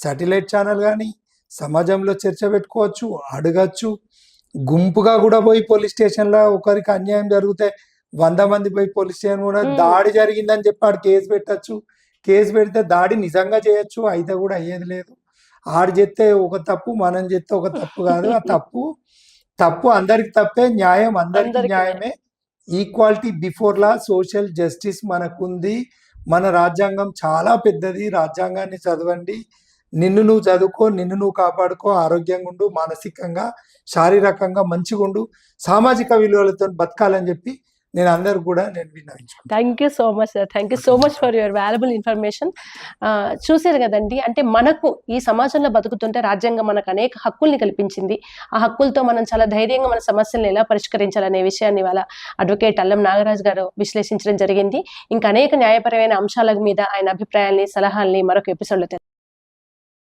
Satellite channel కానీ సమాజంలో చర్చ పెట్టుకోవచ్చు, అడగచ్చు. గుంపుగా కూడా పోయి పోలీస్ స్టేషన్లో ఒకరికి అన్యాయం జరిగితే 100 మంది పోయి పోలీస్ స్టేషన్ కూడా దాడి జరిగిందని చెప్పి ఆడు కేసు పెట్టచ్చు. కేసు పెడితే దాడి నిజంగా చేయొచ్చు, అయితే కూడా అయ్యేది లేదు. ఆడు చేస్తే ఒక తప్పు, మనం చేస్తే ఒక తప్పు కాదు. ఆ తప్పు అందరికి తప్పే, న్యాయం అందరికి న్యాయమే. Equality before law, social justice మనకుంది. మన రాజ్యాంగం చాలా పెద్దది. రాజ్యాంగాన్ని చదవండి. నిన్ను నువ్వు చదువుకో, నిన్ను నువ్వు కాపాడుకో, ఆరోగ్యంగా ఉండు, మానసికంగా శారీరకంగా మంచిగా ఉండు, సామాజిక విలువలతో బతకాలని చెప్పి నేను అందరు కూడా విన్నవించుకుంటాను. Thank you so much sir, thank you so much for your valuable information. చూసారు కదండి, అంటే మనకు ఈ సమాజంలో బతుకుతుంటే రాజ్యాంగం మనకు అనేక హక్కుల్ని కల్పించింది. ఆ హక్కులతో మనం చాలా ధైర్యంగా మన సమస్యలను ఎలా పరిష్కరించాలనే విషయాన్ని వాళ్ళ అడ్వకేట్ అల్లం నాగరాజ్ గారు విశ్లేషించడం జరిగింది. ఇంకా అనేక న్యాయపరమైన అంశాల మీద ఆయన అభిప్రాయాల్ని, సలహాల్ని మరొక ఎపిసోడ్లో